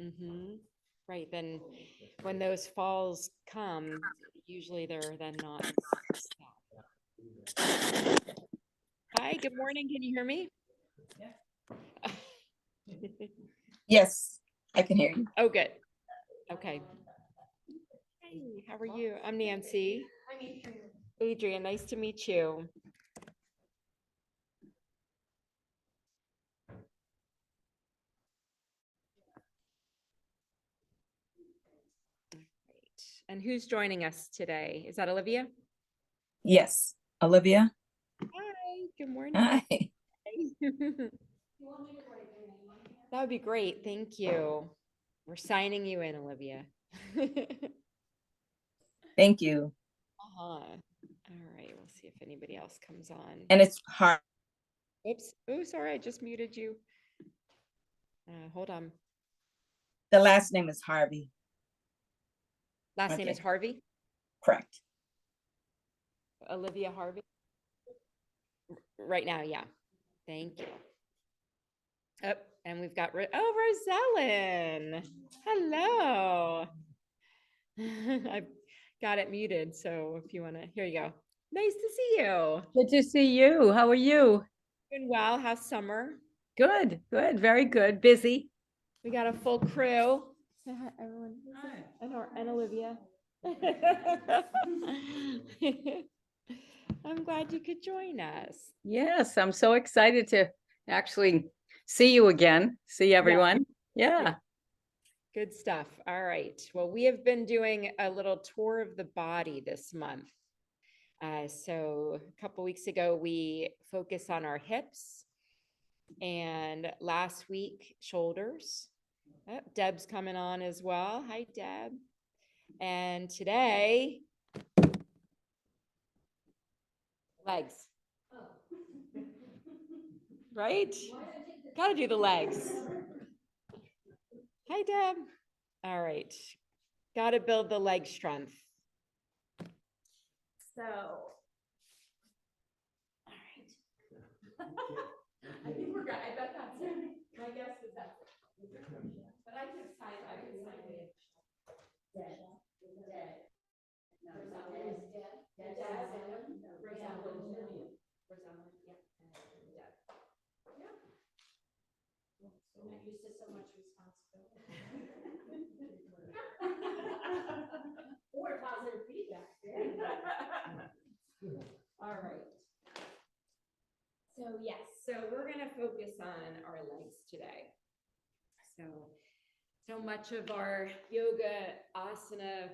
Mm-hmm. Right. Then when those falls come, usually they're then not. Hi, good morning. Can you hear me? Yes, I can hear you. Oh, good. Okay. Hey, how are you? I'm Nancy. Adrian, nice to meet you. Great. And who's joining us today? Is that Olivia? Yes, Olivia. Hi, good morning. Hi. That would be great. Thank you. We're signing you in, Olivia. Thank you. All right, we'll see if anybody else comes on. And it's hard. Oops. Oh, sorry, I just muted you. Hold on. The last name is Harvey. Last name is Okay. Harvey? Correct. Olivia Harvey? Right now, yeah. Thank you. Oh, and we've got, Rosellen. Hello. I've got it muted, so if you want to, here you go. Nice to see you. Good to see you. How are you? Doing well. How's summer? Good, good, very good. Busy. We got a full crew. Say hi, everyone. And Olivia. I'm glad you could join us. Yes, I'm so excited to actually see you again, see everyone. Yeah. Good stuff. All right. Well, we have been doing a little tour of the body this month. So a couple weeks ago, we focused on our hips, and last week, shoulders. Oh, Deb's coming on as well. Hi, Deb. And today, legs. Right? Got to do the legs. Hi, Deb. All right. Got to build the leg strength. So, all right. I think we're good. I bet that's it. My guess is that's it. But I could sign it. Dead. I'm not used to so much responsibility. Or positive feedback. All right. So yes, so we're gonna focus on our legs today. So much of our yoga asana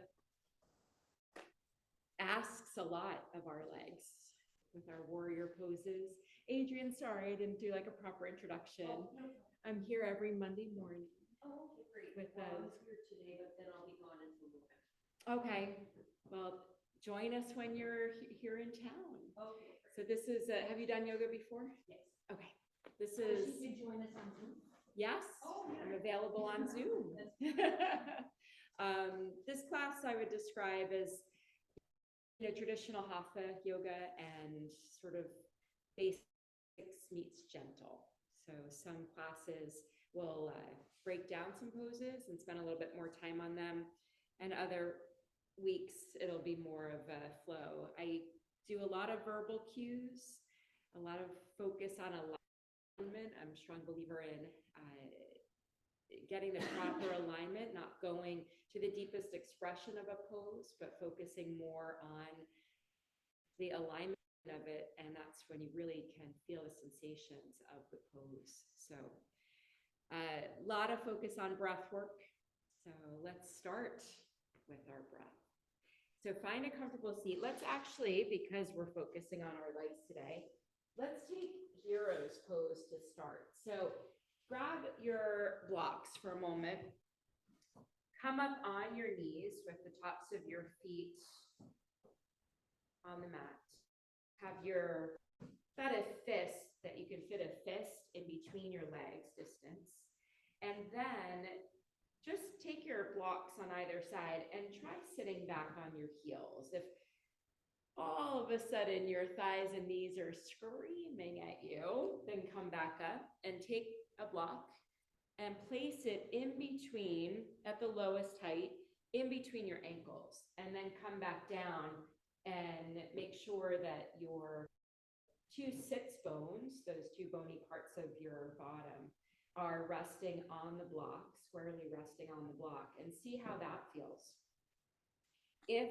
asks a lot of our legs with our warrior poses. Adrian, sorry, I didn't do like a proper introduction. Oh, no. I'm here every Monday morning. Oh, okay, great. With I'm here today, but then I'll be gone until November. Okay, well, join us when you're here in town. Okay. So this is, have you done yoga before? Yes. Okay. This is. You can join us on Zoom. Yes, oh, yeah. I'm available on Zoom. This class I would describe as traditional hatha yoga and sort of basics meets gentle. So some classes will break down some poses and spend a little bit more time on them, and other weeks it'll be more of a flow. I do a lot of verbal cues, a lot of focus on alignment. I'm a strong believer in getting the proper alignment, not going to the deepest expression of a pose, but focusing more on the alignment of it. And that's when you really can feel the sensations of the pose. So a lot of focus on breath work. So let's start with our breath. So find a comfortable seat. Let's actually, because we're focusing on our legs today, let's take hero's pose to start. So grab your blocks for a moment. Come up on your knees with the tops of your feet on the mat. Have about a fist, that you can fit a fist in between your legs distance. And then just take your blocks on either side and try sitting back on your heels. If all of a sudden your thighs and knees are screaming at you, then come back up and take a block and place it in between, at the lowest height, in between your ankles, and then come back down and make sure that your two sits bones, those two bony parts of your bottom, are resting on the block, squarely resting on the block, and see how that feels. If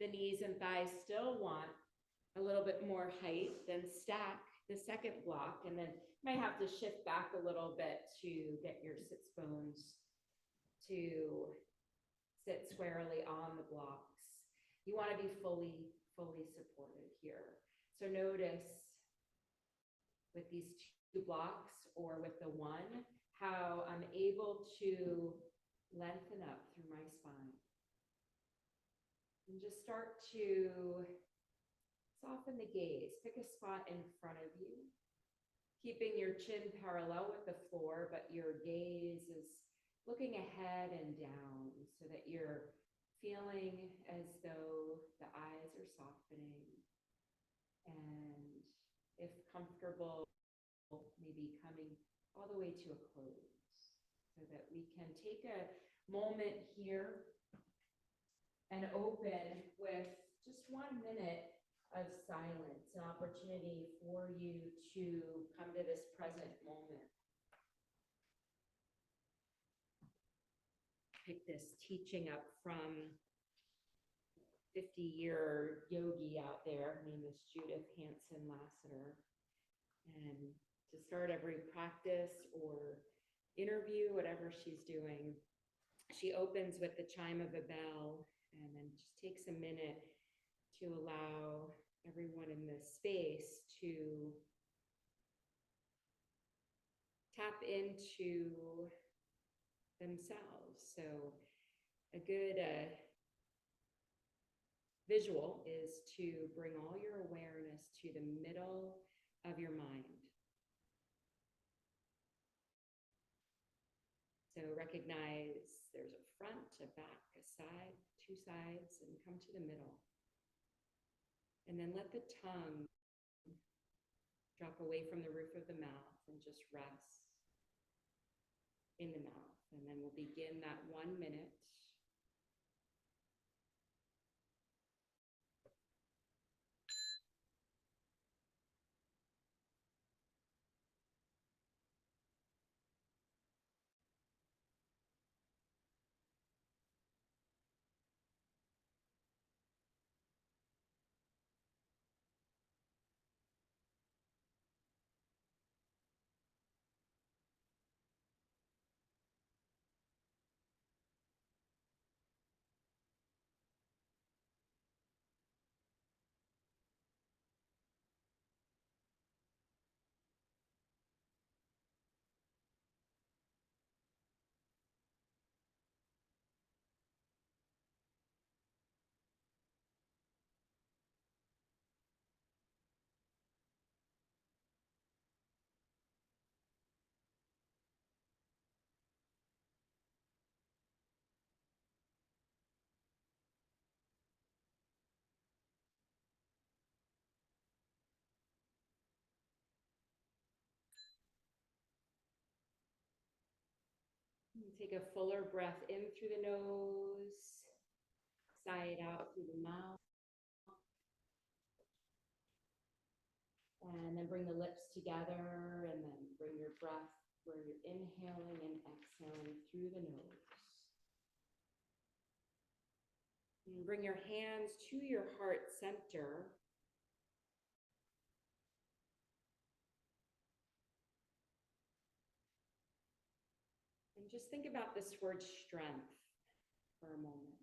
the knees and thighs still want a little bit more height, then stack the second block, and then you might have to shift back a little bit to get your sits bones to sit squarely on the blocks. You want to be fully supported here. So notice with these two blocks or with the one, how I'm able to lengthen up through my spine. And just start to soften the gaze. Pick a spot in front of you, keeping your chin parallel with the floor, but your gaze is looking ahead and down so that you're feeling as though the eyes are softening. And if comfortable, maybe coming all the way to a close so that we can take a moment here and open with just 1 minute of silence, an opportunity for you to come to this present moment. Pick this teaching up from 50-year yogi out there. Her name is Judith Hanson Lassiter. And to start every practice or interview, whatever she's doing, she opens with the chime of a bell and then just takes a minute to allow everyone in this space to tap into themselves. So a good visual is to bring all your awareness to the middle of your mind. So recognize there's a front, a back, a side, two sides, and come to the middle. And then let the tongue drop away from the roof of the mouth and just rest in the mouth. And then we'll begin that 1 minute. Take a fuller breath in through the nose, sigh it out through the mouth. And then bring the lips together and then bring your breath where you're inhaling and exhaling through the nose. And bring your hands to your heart center. And just think about this word strength for a moment.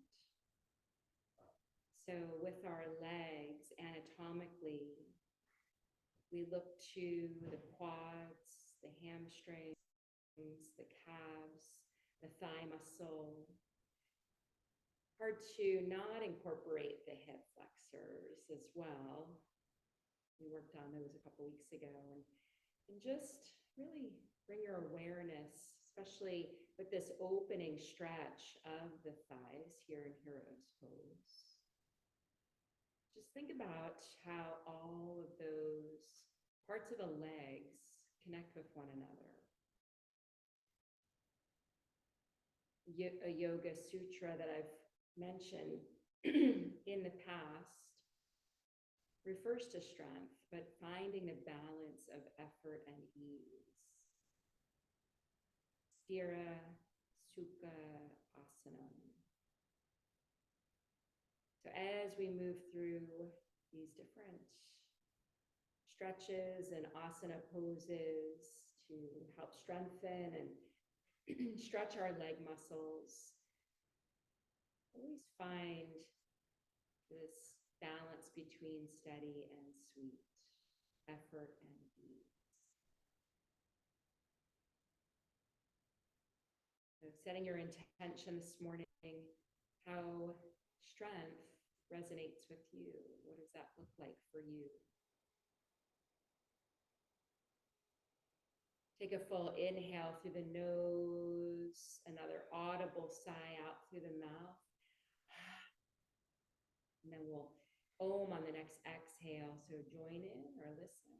So with our legs, anatomically, we look to the quads, the hamstrings, the calves, the thigh muscle. Hard to not incorporate the hip flexors as well. We worked on those a couple weeks ago. And just really bring your awareness, especially with this opening stretch of the thighs here in Hero's Pose. Just think about how all of those parts of the legs connect with one another. a yoga sutra that I've mentioned in the past refers to strength, but finding the balance of effort and ease. Sthira Sukha Asana. So as we move through these different stretches and asana poses to help strengthen and stretch our leg muscles, always find this balance between steady and sweet, effort and ease. So setting your intention this morning, how strength resonates with you. What does that look like for you? Take a full inhale through the nose, another audible sigh out through the mouth. And then we'll Om on the next exhale. So join in or listen.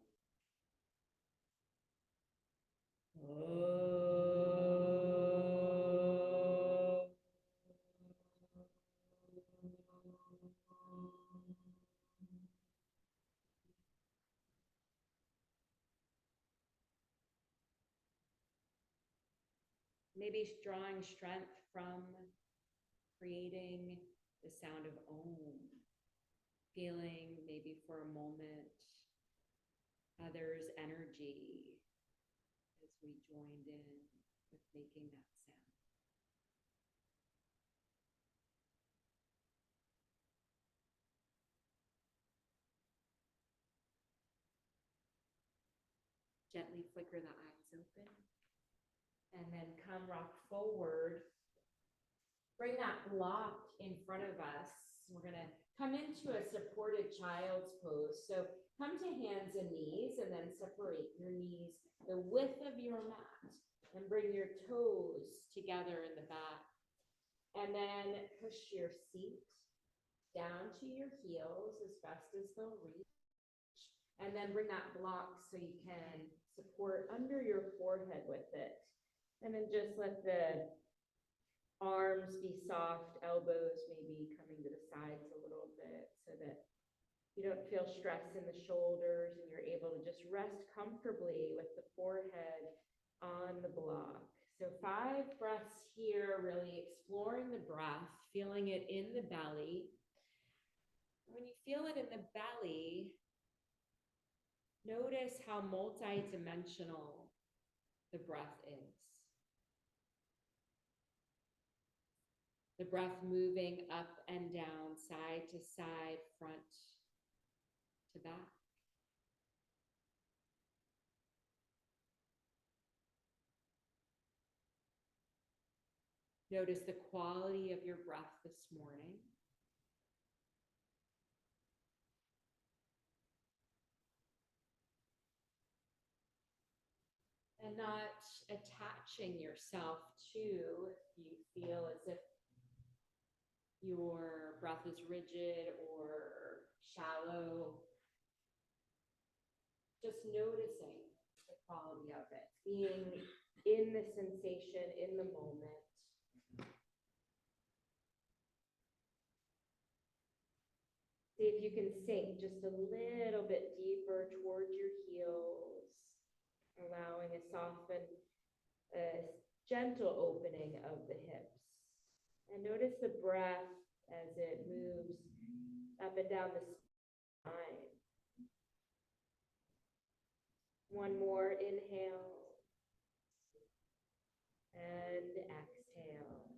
Maybe drawing strength from creating the sound of Om, feeling maybe for a moment others' energy as we joined in with making that sound. Gently flicker the eyes open. And then come rock forward. Bring that block in front of us. We're gonna come into a supported child's pose. So come to hands and knees and then separate your knees the width of your mat and bring your toes together in the back. And then push your feet down to your heels as best as they'll reach. And then bring that block so you can support under your forehead with it. And then just let the arms be soft, elbows maybe coming to the sides a little bit so that you don't feel stress in the shoulders and you're able to just rest comfortably with the forehead on the block. So 5 breaths here, really exploring the breath, feeling it in the belly. When you feel it in the belly, notice how multidimensional the breath is. The breath moving up and down, side to side, front to back. Notice the quality of your breath this morning. And not attaching yourself to if you feel as if your breath is rigid or shallow. Just noticing the quality of it, being in the sensation, in the moment. See if you can sink just a little bit deeper towards your heels, allowing a soften, gentle opening of the hips. And notice the breath as it moves up and down the spine. One more inhale and exhale.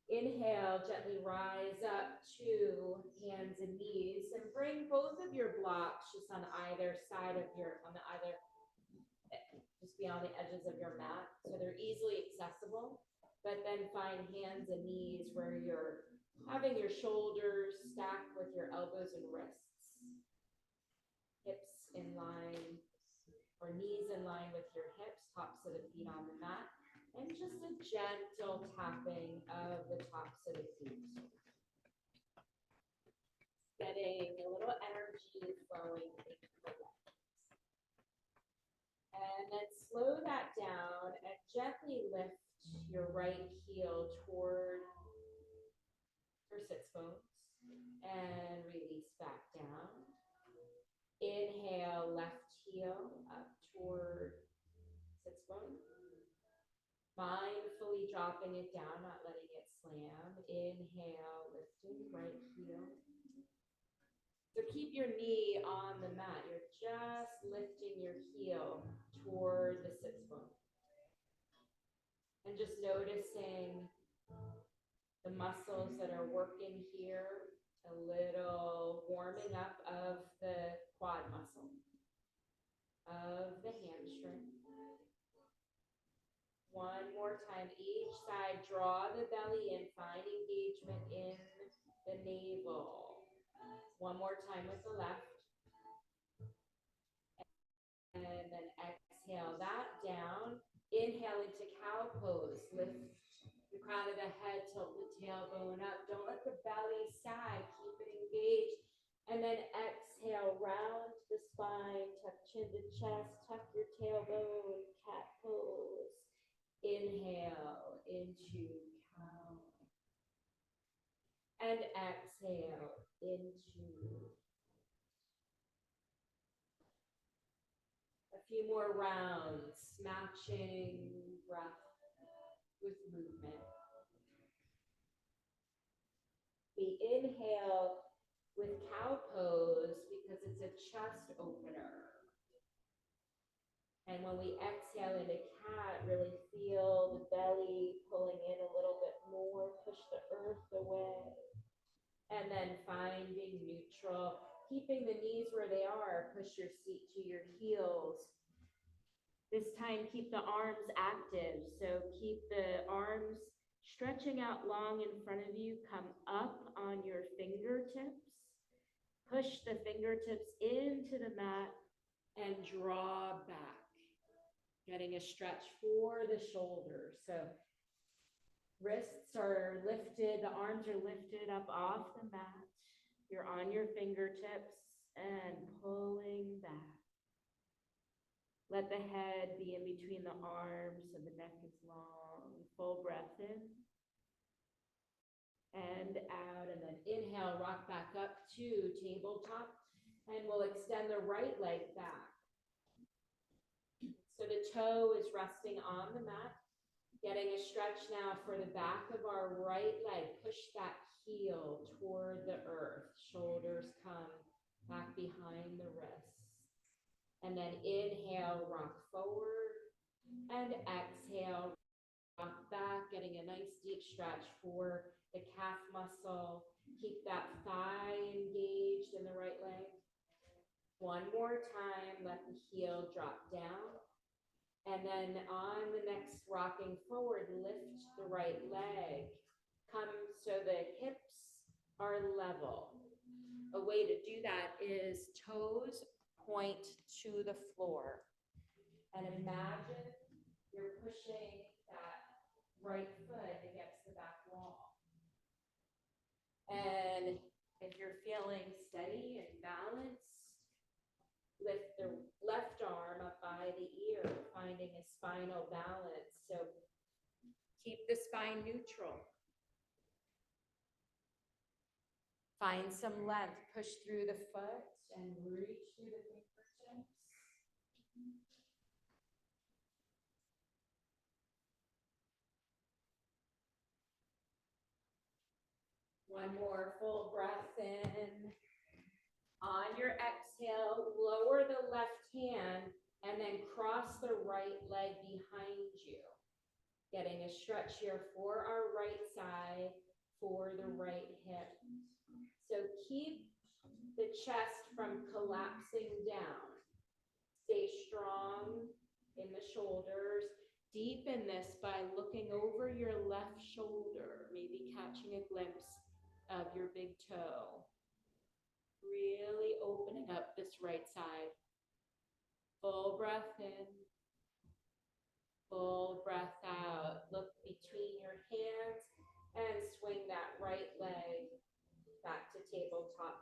Inhale, gently rise up to hands and knees and bring both of your blocks just on either side of just beyond the edges of your mat. So they're easily accessible, but then find hands and knees where you're having your shoulders stacked with your elbows and wrists. Hips in line, or knees in line with your hips, tops of the feet on the mat. And just a gentle tapping of the tops of the feet. Getting a little energy flowing into the legs. And then slow that down and gently lift your right heel toward your sits bones and release back down. Inhale, left heel up toward sits bones. Mindfully dropping it down, not letting it slam. Inhale, lifting right heel. So keep your knee on the mat. You're just lifting your heel toward the sits bone. And just noticing the muscles that are working here, a little warming up of the quad muscle, of the hamstring. One more time, each side, draw the belly in, find engagement in the navel. One more time with the left. And then exhale that down. Inhale into cow pose. Lift the crown of the head, tilt the tailbone up. Don't let the belly sag, keep it engaged. And then exhale, round the spine, tuck chin to chest, tuck your tailbone, cat pose. Inhale into cow. And exhale into. A few more rounds, matching breath with movement. We inhale with cow pose because it's a chest opener. And when we exhale into cat, really feel the belly pulling in a little bit more, push the earth away. And then finding neutral, keeping the knees where they are, push your seat to your heels. This time, keep the arms active. So keep the arms stretching out long in front of you. Come up on your fingertips. Push the fingertips into the mat and draw back. Getting a stretch for the shoulders. So wrists are lifted, the arms are lifted up off the mat. You're on your fingertips and pulling back. Let the head be in between the arms and the neck is long. Full breath in and out, and then inhale, rock back up to tabletop, and we'll extend the right leg back. So the toe is resting on the mat. Getting a stretch now for the back of our right leg. Push that heel toward the earth. Shoulders come back behind the wrists. And then inhale, rock forward. And exhale, rock back. Getting a nice deep stretch for the calf muscle. Keep that thigh engaged in the right leg. One more time, let the heel drop down. And then on the next rocking forward, lift the right leg. Come so the hips are level. A way to do that is toes point to the floor. And imagine you're pushing that right foot against the back wall. And if you're feeling steady and balanced, lift the left arm up by the ear, finding a spinal balance. So keep the spine neutral. Find some length, push through the foot and reach through the fingertips. One more full breath in. On your exhale, lower the left hand and then cross the right leg behind you. Getting a stretch here for our right side, for the right hip. So keep the chest from collapsing down. Stay strong in the shoulders. Deepen this by looking over your left shoulder, maybe catching a glimpse of your big toe. Really opening up this right side. Full breath in. Full breath out. Look between your hands and swing that right leg back to tabletop.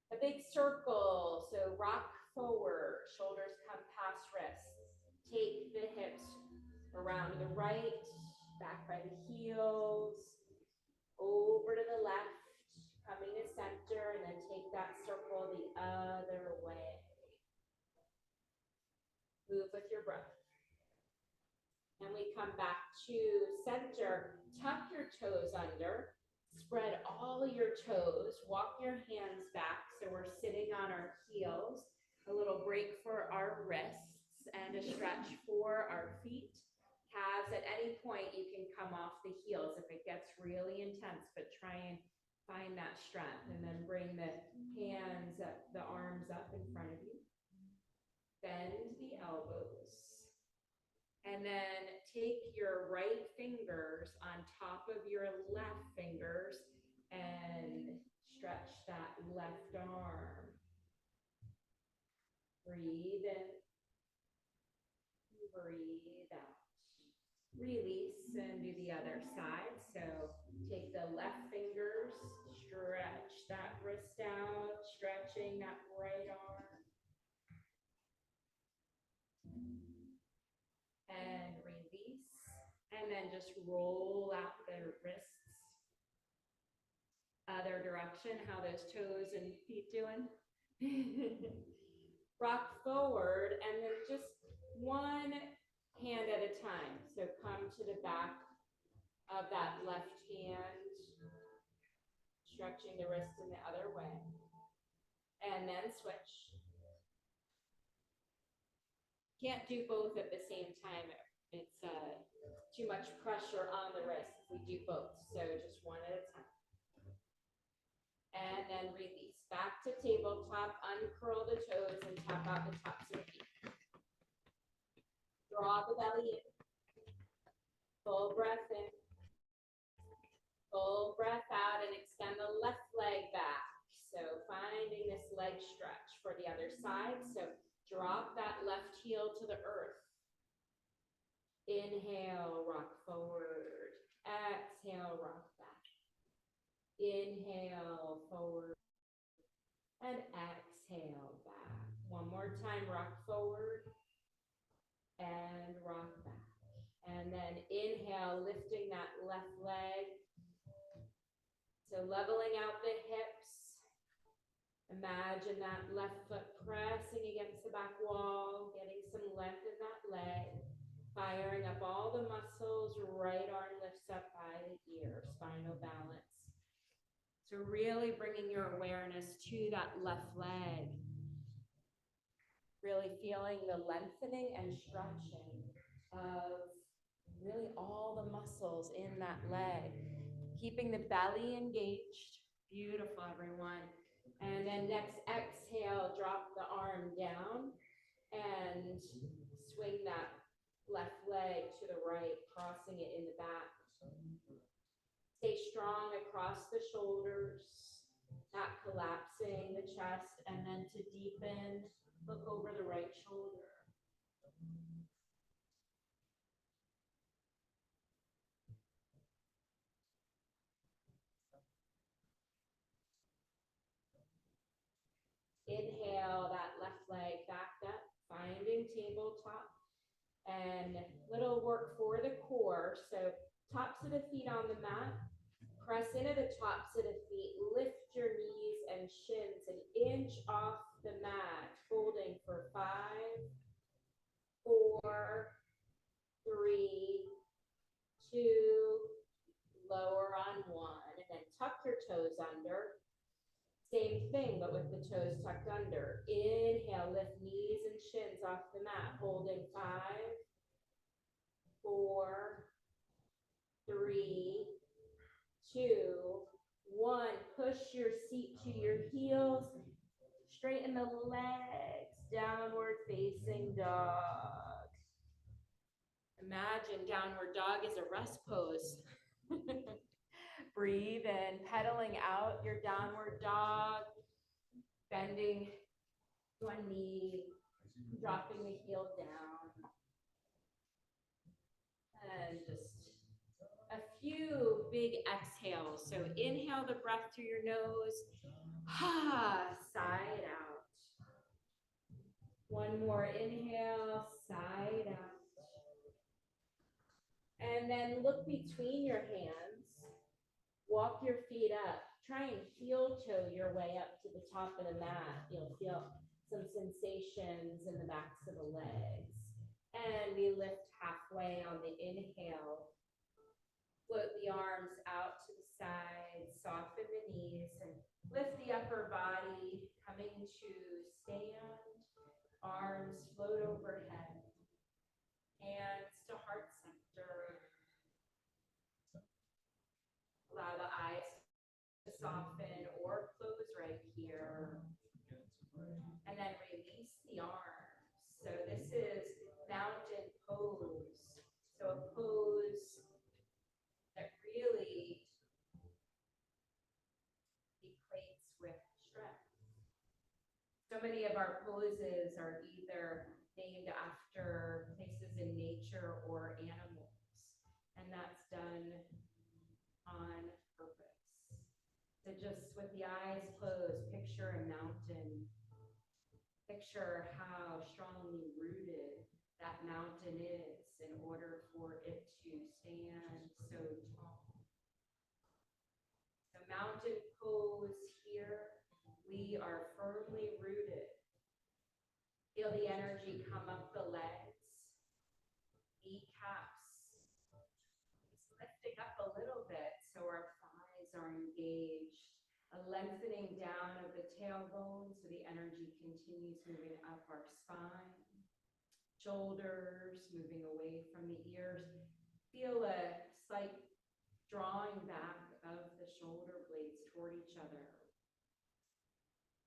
A big circle. So rock forward. Shoulders come past wrists. Take the hips around to the right, back by the heels, over to the left, coming to center, and then take that circle the other way. Move with your breath. And we come back to center. Tuck your toes under. Spread all your toes. Walk your hands back so we're sitting on our heels. A little break for our wrists and a stretch for our feet. Calves, at any point you can come off the heels if it gets really intense, but try and find that strength, and then bring the hands up, the arms up in front of you. Bend the elbows. And then take your right fingers on top of your left fingers and stretch that left arm. Breathe in. Breathe out. Release and do the other side. So take the left fingers, stretch that wrist out, stretching that right arm. And release. And then just roll out the wrists. Other direction, how those toes and feet doing? Rock forward, and then just one hand at a time. So come to the back of that left hand, stretching the wrist in the other way. And then switch. Can't do both at the same time. It's too much pressure on the wrist if we do both. So just one at a time. And then release. Back to tabletop, uncurl the toes and tap out the tops of the feet. Draw the belly in. Full breath in. Full breath out, and extend the left leg back. So finding this leg stretch for the other side. So drop that left heel to the earth. Inhale, rock forward. Exhale, rock back. Inhale, forward. And exhale back. One more time, rock forward. And rock back. And then inhale, lifting that left leg. So leveling out the hips. Imagine that left foot pressing against the back wall, getting some length in that leg. Firing up all the muscles, right arm lifts up by the ear, spinal balance. So really bringing your awareness to that left leg. Really feeling the lengthening and stretching of really all the muscles in that leg. Keeping the belly engaged. Beautiful, everyone. And then next exhale, drop the arm down and swing that left leg to the right, crossing it in the back. Stay strong across the shoulders, not collapsing the chest, and then to deepen, look over the right shoulder. Inhale, that left leg back up, finding tabletop, and little work for the core. So tops of the feet on the mat, press into the tops of the feet, lift your knees and shins an inch off the mat, folding for 5, 4, 3, 2, lower on 1, and then tuck your toes under. Same thing, but with the toes tucked under. Inhale, lift knees and shins off the mat, holding 5, 4, 3, 2, 1. Push your seat to your heels. Straighten the legs. Downward facing dog. Imagine downward dog is a rest pose. Breathe in, pedaling out your downward dog. Bending one knee, dropping the heel down. And just a few big exhales. So inhale the breath through your nose. Side out. One more inhale, side out. And then look between your hands. Walk your feet up. Try and heel toe your way up to the top of the mat. You'll feel some sensations in the backs of the legs. And we lift halfway on the inhale. Float the arms out to the side, soften the knees, and lift the upper body, coming to stand. Arms float overhead. Hands to heart center. Allow the eyes to soften or close right here. And then release the arms. So this is mountain pose. So a pose that really equates with strength. So many of our poses are either named after places in nature or animals, and that's done on purpose. So just with the eyes closed, picture a mountain. Picture how strongly rooted that mountain is in order for it to stand so tall. The mountain pose here, we are firmly rooted. Feel the energy come up the legs, kneecaps. It's lifting up a little bit so our thighs are engaged. A lengthening down of the tailbone so the energy continues moving up our spine. Shoulders moving away from the ears. Feel a slight drawing back of the shoulder blades toward each other.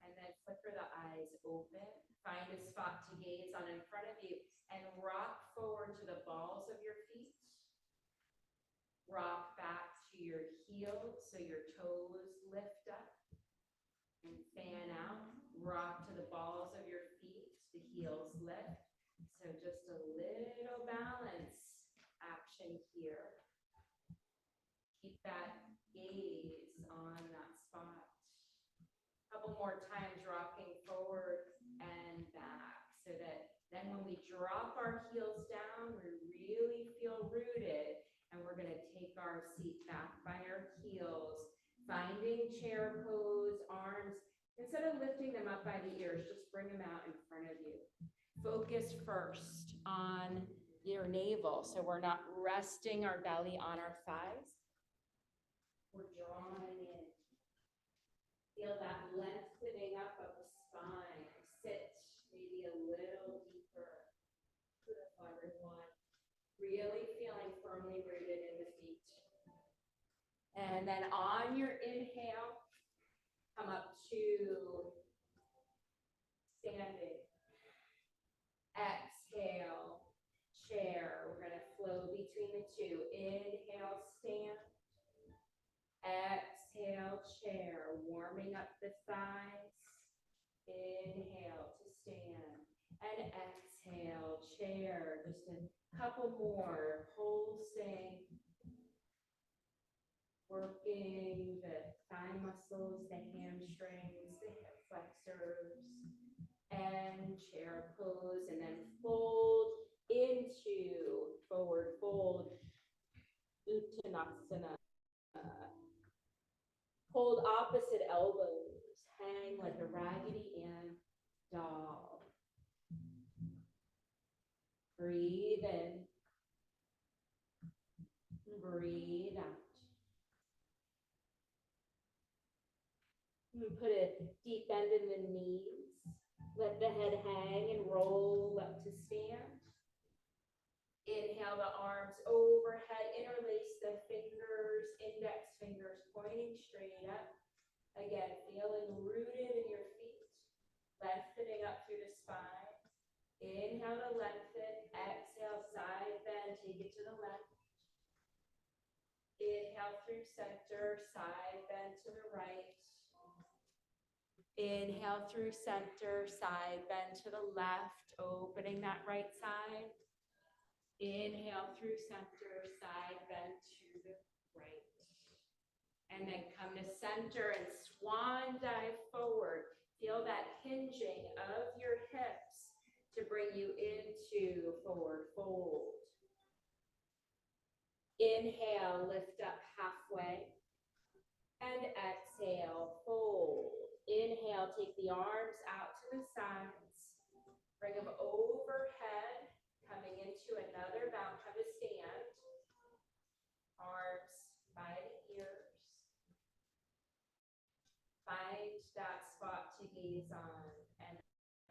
And then flicker the eyes open. Find a spot to gaze on in front of you and rock forward to the balls of your feet. Rock back to your heels so your toes lift up and fan out. Rock to the balls of your feet, the heels lift. So just a little balance action here. Keep that gaze on that spot. A couple more times rocking forward and back so that then when we drop our heels down, we really feel rooted. And we're going to take our seat back by our heels, finding chair pose, arms. Instead of lifting them up by the ears, just bring them out in front of you. Focus first on your navel, so we're not resting our belly on our thighs. We're drawing in. Feel that lengthening up of the spine. Sit maybe a little deeper. Beautiful, everyone. Really feeling firmly rooted in the feet. And then on your inhale, come up to standing. Exhale, chair. We're going to flow between the two. Inhale, stand. Exhale, chair. Warming up the thighs. Inhale to stand. And exhale, chair. Just a couple more. Pulsing. Working the thigh muscles, the hamstrings, the hip flexors. And chair pose. And then fold into forward fold. Uttanasana. Hold opposite elbows. Hang like a Raggedy Ann doll. Breathe in. Breathe out. And put a deep bend in the knees. Let the head hang and roll up to stand. Inhale the arms overhead. Interlace the fingers, index fingers pointing straight up. Again, feeling rooted in your feet. Lengthening up through the spine. Inhale to lengthen. Exhale, side bend. Take it to the left. Inhale through center. Side bend to the right. Inhale through center. Side bend to the left. Opening that right side. Inhale through center. Side bend to the right. And then come to center and swan dive forward. Feel that hinging of your hips to bring you into forward fold. Inhale, lift up halfway. And exhale, fold. Inhale, take the arms out to the sides. Bring them overhead, coming into another Mount Hover stand. Arms by the ears. Find that spot to gaze on. And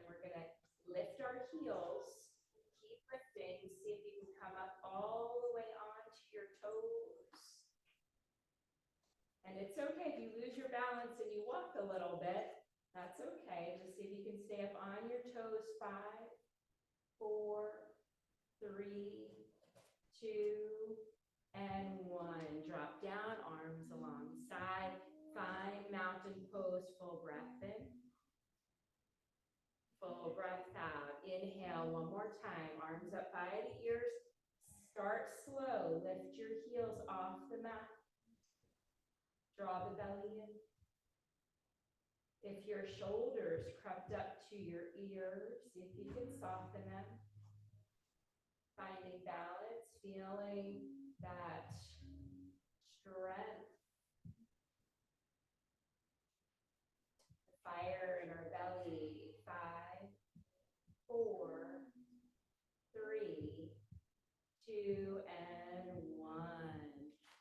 we're going to lift our heels. Keep lifting. See if you can come up all the way onto your toes. And it's okay if you lose your balance and you walk a little bit. That's okay. Just see if you can stay up on your toes. 5, 4, 3, 2, and 1. Drop down, arms alongside. Find mountain pose, full breath in. Full breath out. Inhale one more time. Arms up by the ears. Start slow. Lift your heels off the mat. Draw the belly in. If your shoulders crept up to your ears, see if you can soften them. Finding balance, feeling that strength. Fire in our belly. 5, 4, 3, 2, and 1.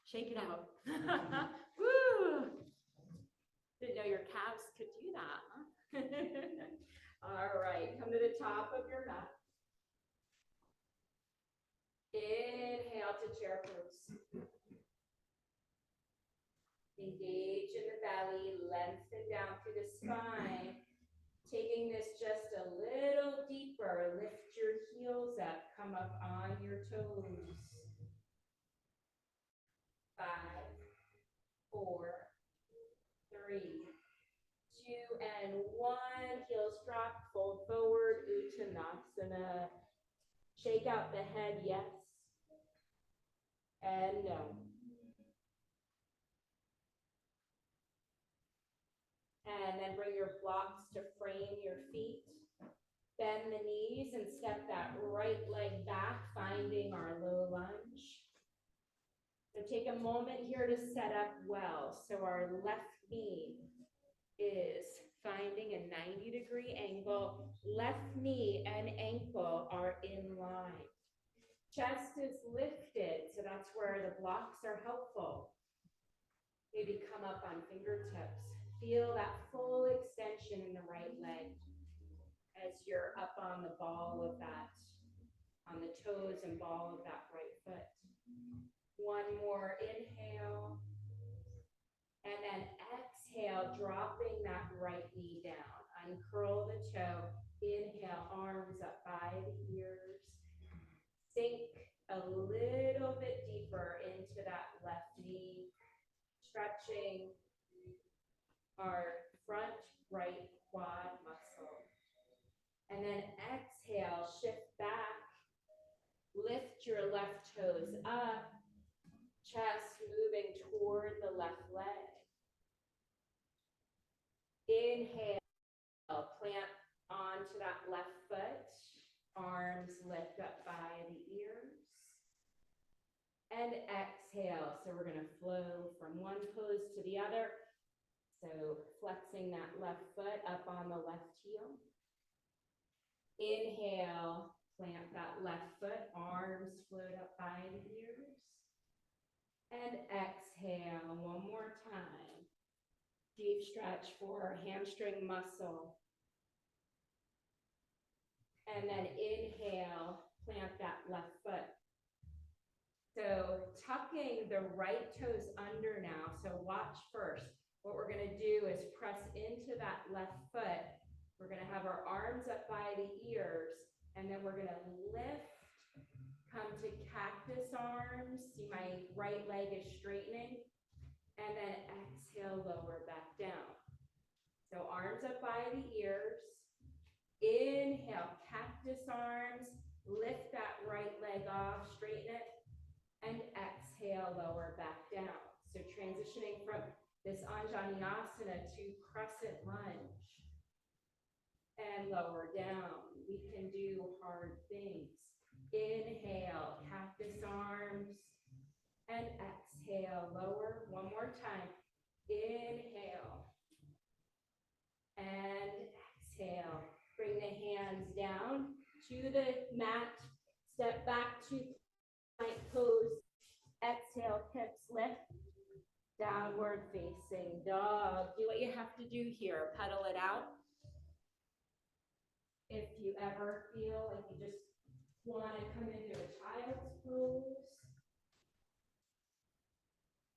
Shake it out. Woo! Didn't know your calves could do that, huh? All right, come to the top of your mat. Inhale to chair pose. Engage in the belly, lengthen down through the spine. Taking this just a little deeper, lift your heels up, come up on your toes. 5, 4, 3, 2, and 1. Heels drop, fold forward, Uttanasana. Shake out the head, yes. And no. And then bring your blocks to frame your feet. Bend the knees and step that right leg back, finding our low lunge. So take a moment here to set up well. So our left knee is finding a 90-degree angle. Left knee and ankle are in line. Chest is lifted, so that's where the blocks are helpful. Maybe come up on fingertips. Feel that full extension in the right leg as you're up on the ball of that, on the toes and ball of that right foot. One more inhale. And then exhale, dropping that right knee down. Uncurl the toe. Inhale, arms up by the ears. Sink a little bit deeper into that left knee. Stretching our front right quad muscle. And then exhale, shift back. Lift your left toes up. Chest moving toward the left leg. Inhale, plant onto that left foot. Arms lift up by the ears. And exhale. So we're going to flow from one pose to the other. So flexing that left foot up on the left heel. Inhale, plant that left foot. Arms float up by the ears. And exhale one more time. Deep stretch for hamstring muscle. And then inhale, plant that left foot. So tucking the right toes under now. So watch first. What we're going to do is press into that left foot. We're going to have our arms up by the ears. And then we're going to lift. Come to cactus arms. See my right leg is straightening. And then exhale, lower back down. So arms up by the ears. Inhale, cactus arms. Lift that right leg off, straighten it. And exhale, lower back down. So transitioning from this Anjaneyasana to crescent lunge. And lower down. We can do hard things. Inhale, cactus arms. And exhale, lower, one more time. Inhale. And exhale. Bring the hands down to the mat. Step back to plank pose. Exhale, hips lift. Downward facing dog. Do what you have to do here. Pedal it out. If you ever feel like you just want to come into a child's pose,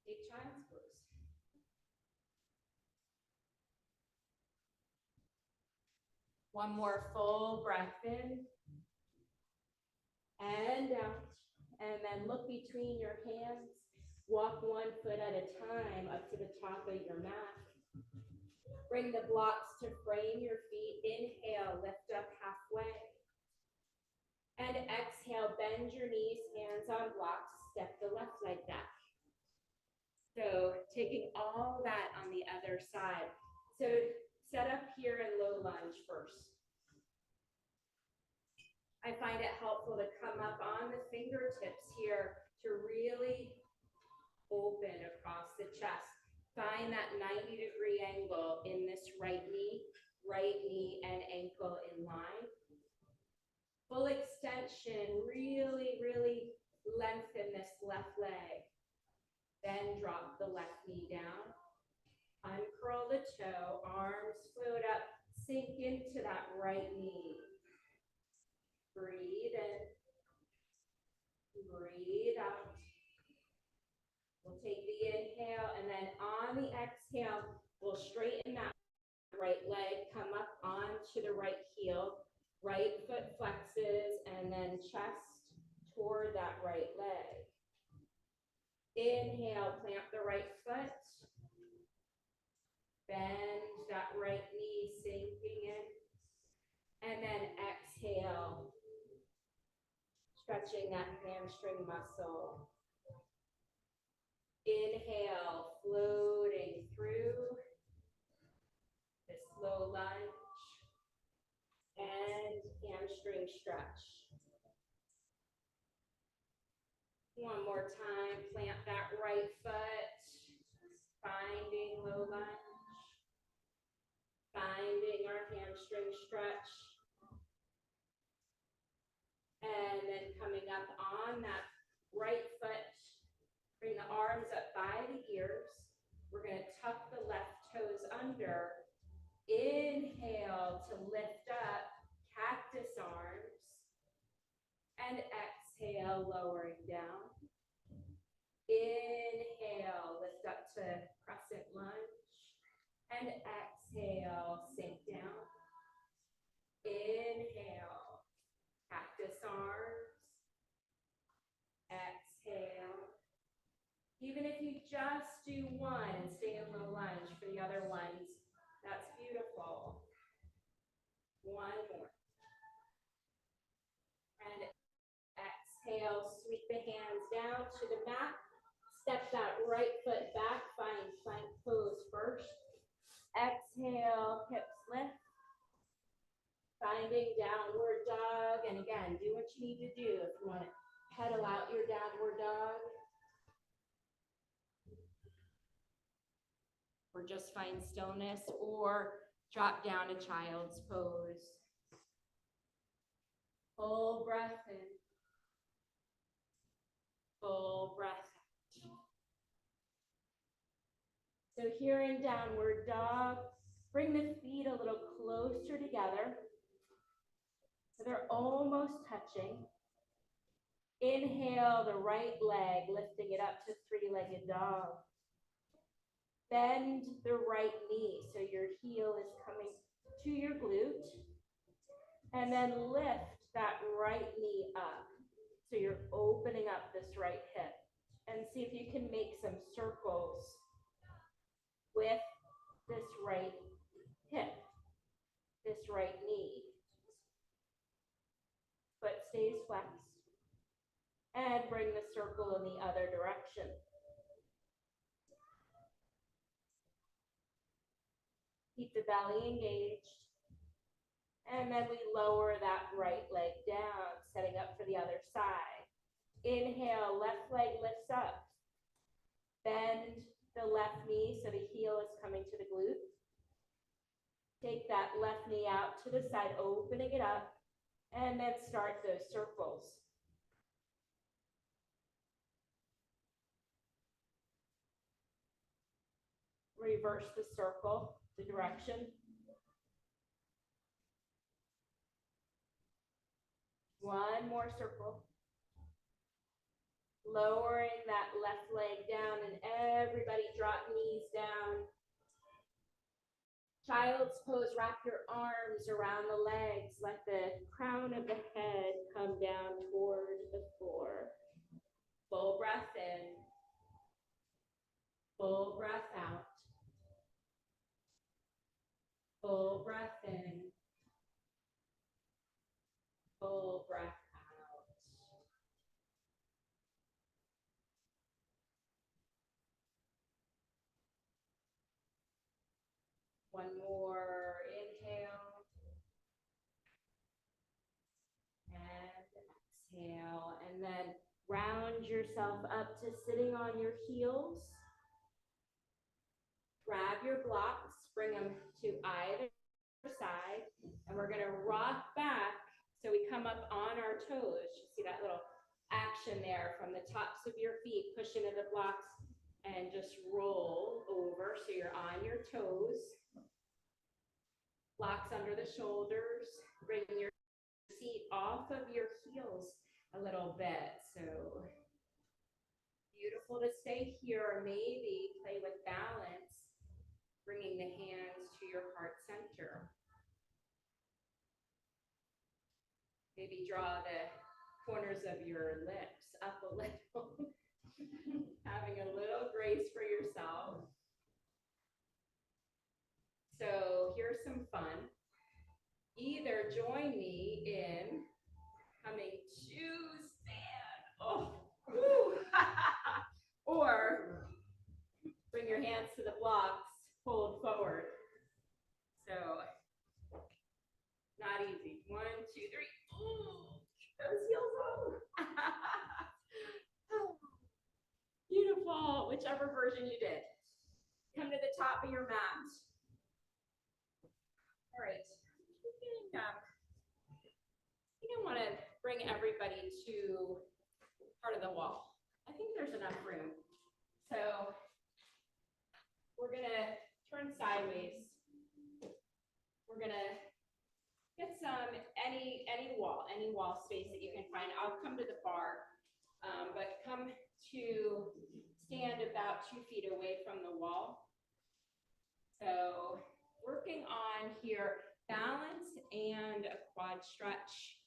take child's pose. One more full breath in and out. And then look between your hands. Walk one foot at a time up to the top of your mat. Bring the blocks to frame your feet. Inhale, lift up halfway. And exhale, bend your knees, hands on blocks. Step the left leg back. So taking all that on the other side. So set up here in low lunge first. I find it helpful to come up on the fingertips here to really open across the chest. Find that 90-degree angle in this right knee and ankle in line. Full extension, really, really lengthen this left leg. Then drop the left knee down. Uncurl the toe, arms float up, sink into that right knee. Breathe in, breathe out. We'll take the inhale, and then on the exhale, we'll straighten that right leg, come up onto the right heel, right foot flexes, and then chest toward that right leg. Inhale, plant the right foot. Bend that right knee, sinking in. And then exhale, stretching that hamstring muscle. Inhale, floating through this low lunge and hamstring stretch. One more time, plant that right foot, finding low lunge, finding our hamstring stretch. And then coming up on that right foot, bring the arms up by the ears. We're going to tuck the left toes under. Inhale to lift up, cactus arms. And exhale, lowering down. Inhale, lift up to crescent lunge. And exhale, sink down. Inhale, cactus arms. Exhale. Even if you just do one and stay in low lunge for the other ones, that's beautiful. One more. And exhale, sweep the hands down to the mat. Step that right foot back, find plank pose first. Exhale, hips lift. Finding downward dog. And again, do what you need to do if you want to pedal out your downward dog. Or just find stillness, or drop down to child's pose. Full breath in. Full breath out. So here in downward dog, bring the feet a little closer together. So they're almost touching. Inhale the right leg, lifting it up to three-legged dog. Bend the right knee so your heel is coming to your glute. And then lift that right knee up so you're opening up this right hip. And see if you can make some circles with this right hip, this right knee. Foot stays flexed. And bring the circle in the other direction. Keep the belly engaged. And then we lower that right leg down, setting up for the other side. Inhale, left leg lifts up. Bend the left knee so the heel is coming to the glute. Take that left knee out to the side, opening it up, and then start those circles. Reverse the circle, the direction. One more circle. Lowering that left leg down, and everybody drop knees down. Child's pose, wrap your arms around the legs. Let the crown of the head come down toward the floor. Full breath in. Full breath out. Full breath in. Full breath out. One more inhale. And exhale. And then round yourself up to sitting on your heels. Grab your blocks, bring them to either side, and we're gonna rock back so we come up on our toes. You see that little action there from the tops of your feet, push into the blocks and just roll over so you're on your toes. Blocks under the shoulders, bring your seat off of your heels a little bit. So beautiful to stay here, or maybe play with balance, bringing the hands to your heart center. Maybe draw the corners of your lips up a little, having a little grace for yourself. So here's some fun. Either join me in coming to stand, or bring your hands to the blocks, fold forward. So, not easy. 1, 2, 3. Ooh, those heels on. Beautiful, whichever version you did. Come to the top of your mat. All right. You don't want to bring everybody to part of the wall. I think there's enough room. So we're gonna turn sideways. We're gonna get some any wall space that you can find. I'll come to the bar, but come to stand about 2 feet away from the wall. So working on here, balance and a quad stretch.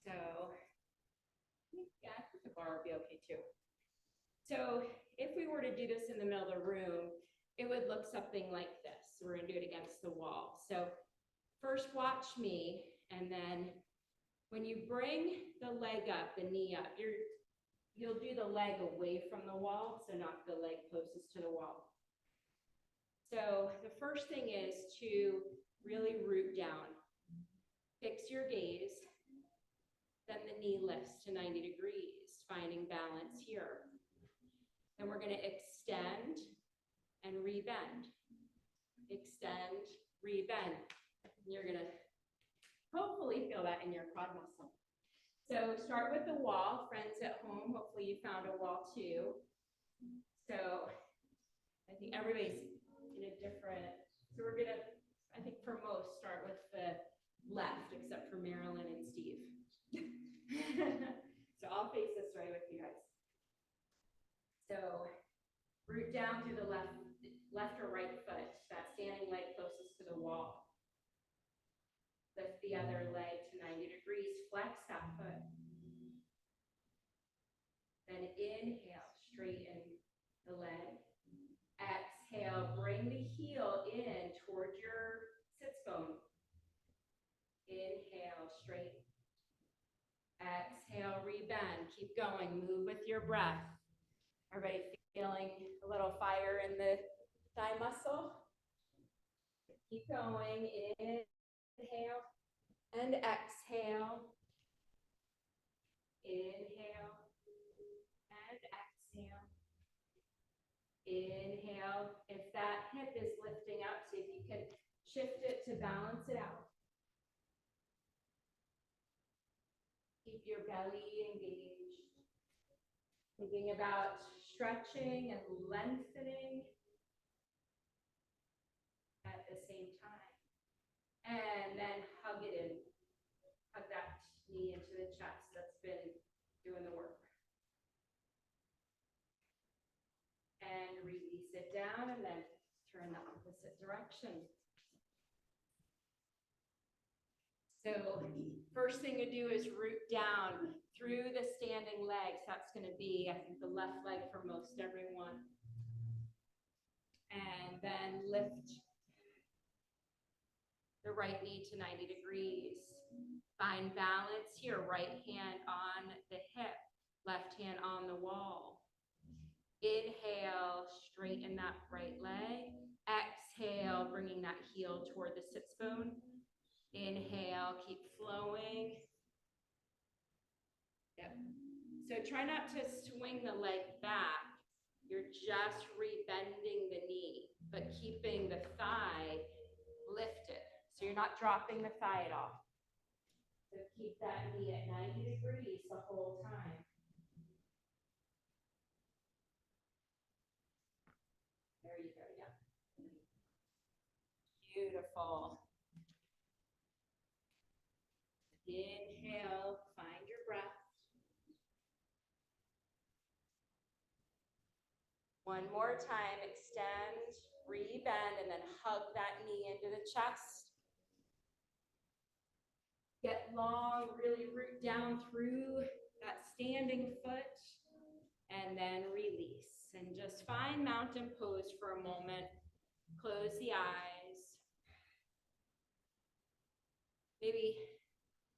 So yeah, I think the bar would be okay too. So if we were to do this in the middle of the room, it would look something like this. We're gonna do it against the wall. So first watch me, and then when you bring the leg up, the knee up, you'll do the leg away from the wall, so not the leg closest to the wall. So the first thing is to really root down. Fix your gaze. Then the knee lifts to 90 degrees, finding balance here. Then we're going to extend and rebend. Extend, rebend. You're going to hopefully feel that in your quad muscle. So start with the wall. Friends at home, hopefully you found a wall too. So I think everybody's in a different, so we're going to, I think for most, start with the left, except for Marilyn and Steve. So I'll face this way with you guys. So root down through the left or right foot, that standing leg closest to the wall. Lift the other leg to 90 degrees, flex that foot. Then inhale, straighten the leg. Exhale, bring the heel in toward your sits bone. Inhale, straighten. Exhale, rebend. Keep going, move with your breath. Everybody feeling a little fire in the thigh muscle? Keep going, inhale and exhale. Inhale and exhale. Inhale, if that hip is lifting up, see if you can shift it to balance it out. Keep your belly engaged. Thinking about stretching and lengthening at the same time. And then hug it in. Hug that knee into the chest that's been doing the work. And release it down and then turn the opposite direction. So first thing to do is root down through the standing legs. That's going to be, I think, the left leg for most everyone. And then lift the right knee to 90 degrees. Find balance here. Right hand on the hip, left hand on the wall. Inhale, straighten that right leg. Exhale, bringing that heel toward the sits bone. Inhale, keep flowing. Yep. So try not to swing the leg back. You're just rebending the knee, but keeping the thigh lifted. So you're not dropping the thigh at all. So keep that knee at 90 degrees the whole time. There you go, yeah. Beautiful. Inhale, find your breath. One more time, extend, rebend, and then hug that knee into the chest. Get long, really root down through that standing foot, and then release. And just find mountain pose for a moment. Close the eyes. Maybe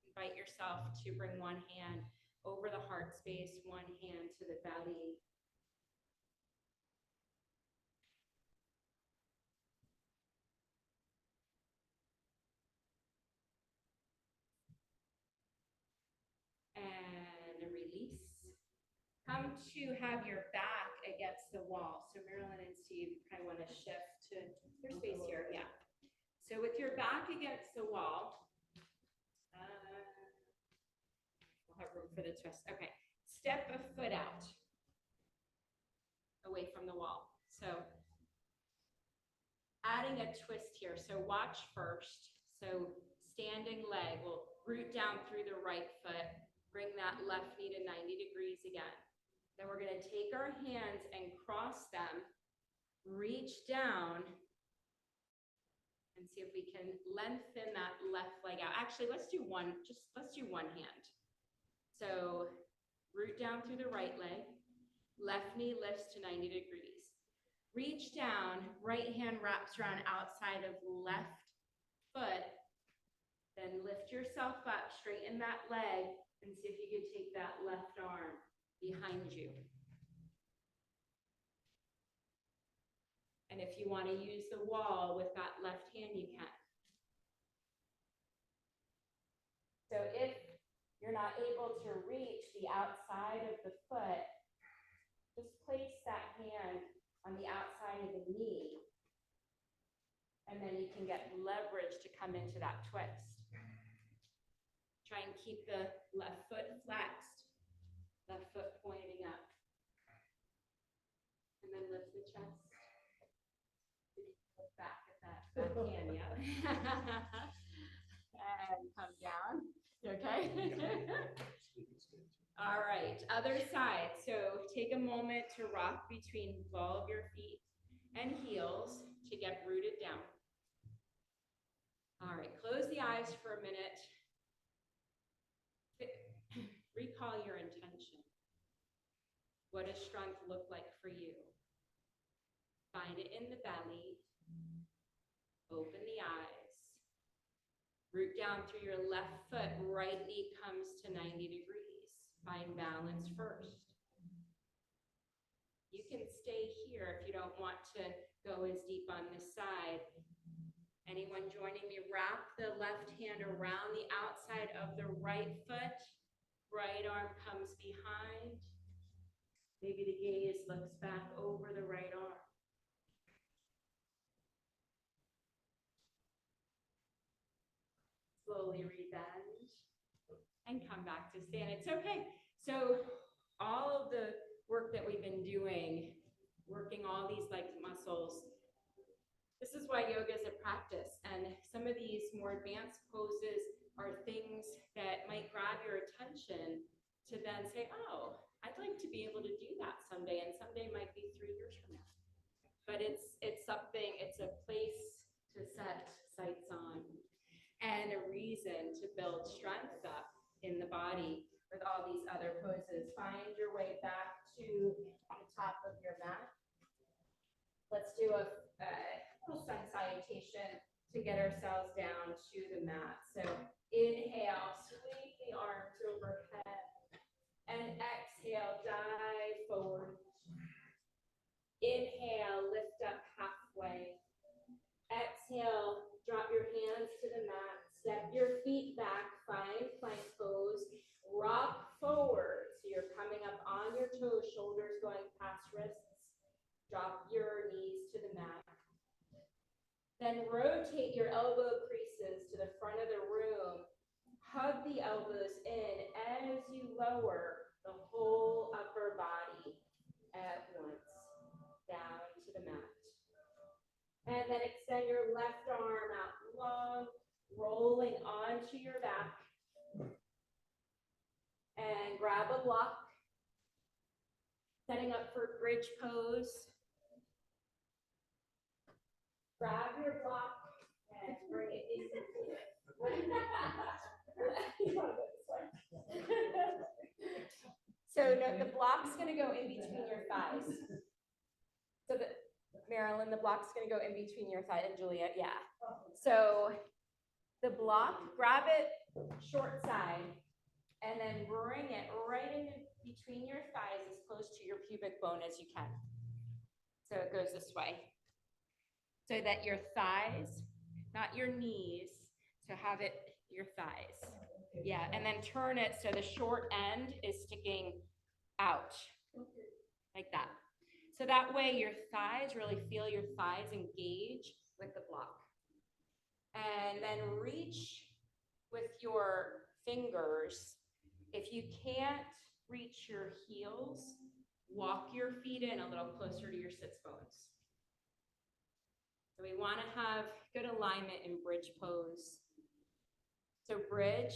invite yourself to bring one hand over the heart space, one hand to the belly. And release. Come to have your back against the wall. So Marilyn and Steve, you probably want to shift to your space here. Yeah. So with your back against the wall, we'll have room for the twist. Okay. Step a foot out away from the wall. So adding a twist here. So watch first. So standing leg will root down through the right foot. Bring that left knee to 90 degrees again. Then we're going to take our hands and cross them, reach down, and see if we can lengthen that left leg out. Actually, let's do one hand. So root down through the right leg, left knee lifts to 90 degrees. Reach down, right hand wraps around outside of left foot, then lift yourself up, straighten that leg, and see if you could take that left arm behind you. And if you want to use the wall with that left hand, you can. So if you're not able to reach the outside of the foot, just place that hand on the outside of the knee, and then you can get leverage to come into that twist. Try and keep the left foot flexed, left foot pointing up. And then lift the chest. Look back at that hand, yeah. And come down. Okay? All right, other side. So take a moment to rock between the ball of your feet and heels to get rooted down. All right, close the eyes for a minute. Recall your intention. What does strength look like for you? Find it in the belly. Open the eyes. Root down through your left foot. Right knee comes to 90 degrees. Find balance first. You can stay here if you don't want to go as deep on this side. Anyone joining me? Wrap the left hand around the outside of the right foot. Right arm comes behind. Maybe the gaze looks back over the right arm. Slowly rebend and come back to stand. It's okay. So all of the work that we've been doing, working all these like muscles, this is why yoga is a practice. And some of these more advanced poses are things that might grab your attention to then say, oh, I'd like to be able to do that someday. And someday might be 3 years from now. But it's something, it's a place to set sights on and a reason to build strength up in the body with all these other poses. Find your way back to the top of your mat. Let's do a little sun salutation to get ourselves down to the mat. So inhale, sweep the arms overhead, and exhale, dive forward. Inhale, lift up halfway. Exhale, drop your hands to the mat, step your feet back, find plank pose, rock forward. So you're coming up on your toes, shoulders going past wrists. Drop your knees to the mat. Then rotate your elbow creases to the front of the room. Hug the elbows in as you lower the whole upper body at once down to the mat. And then extend your left arm out long, rolling onto your back. And grab a block. Setting up for bridge pose. Grab your block and bring it into it. So no, the block's gonna go in between your thighs. So Marilyn, the block's gonna go in between your thigh, and Juliet, yeah. So the block, grab it short side, and then bring it right in between your thighs as close to your pubic bone as you can. So it goes this way. So that your thighs, not your knees, so have it your thighs. Yeah, and then turn it so the short end is sticking out, like that. So that way your thighs, really feel your thighs engage with the block. And then reach with your fingers. If you can't reach your heels, walk your feet in a little closer to your sits bones. So we want to have good alignment in bridge pose. So bridge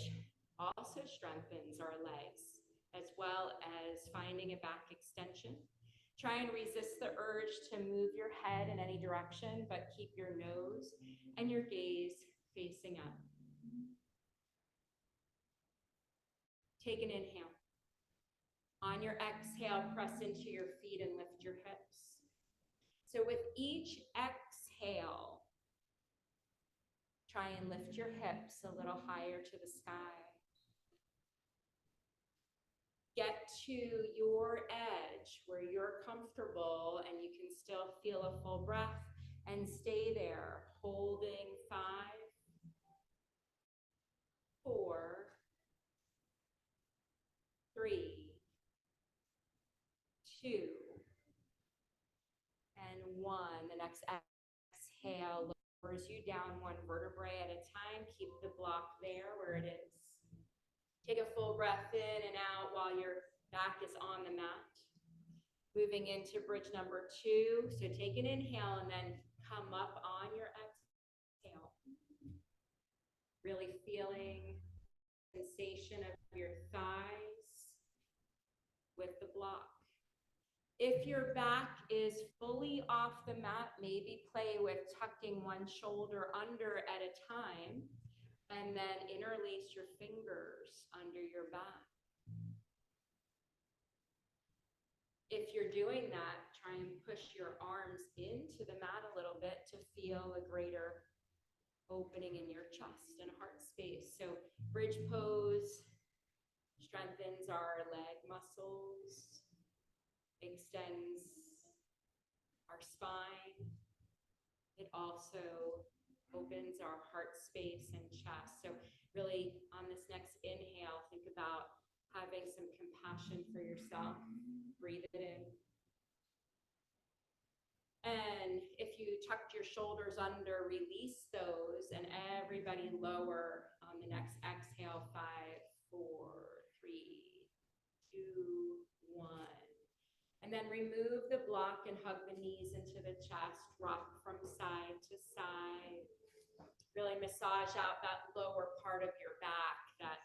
also strengthens our legs, as well as finding a back extension. Try and resist the urge to move your head in any direction, but keep your nose and your gaze facing up. Take an inhale. On your exhale, press into your feet and lift your hips. So with each exhale, try and lift your hips a little higher to the sky. Get to your edge where you're comfortable and you can still feel a full breath, and stay there, holding 5, 4, 3, 2, and 1. The next exhale lowers you down 1 vertebrae at a time. Keep the block there where it is. Take a full breath in and out while your back is on the mat. Moving into bridge number 2. So take an inhale and then come up on your exhale. Really feeling the sensation of your thighs with the block. If your back is fully off the mat, maybe play with tucking one shoulder under at a time, and then interlace your fingers under your back. If you're doing that, try and push your arms into the mat a little bit to feel a greater opening in your chest and heart space. So bridge pose strengthens our leg muscles, extends our spine. It also opens our heart space and chest. So really on this next inhale, think about having some compassion for yourself. Breathe it in. And if you tucked your shoulders under, release those, and everybody lower on the next exhale. 5, 4, 3, 2, 1. And then remove the block and hug the knees into the chest. Rock from side to side. Really massage out that lower part of your back, that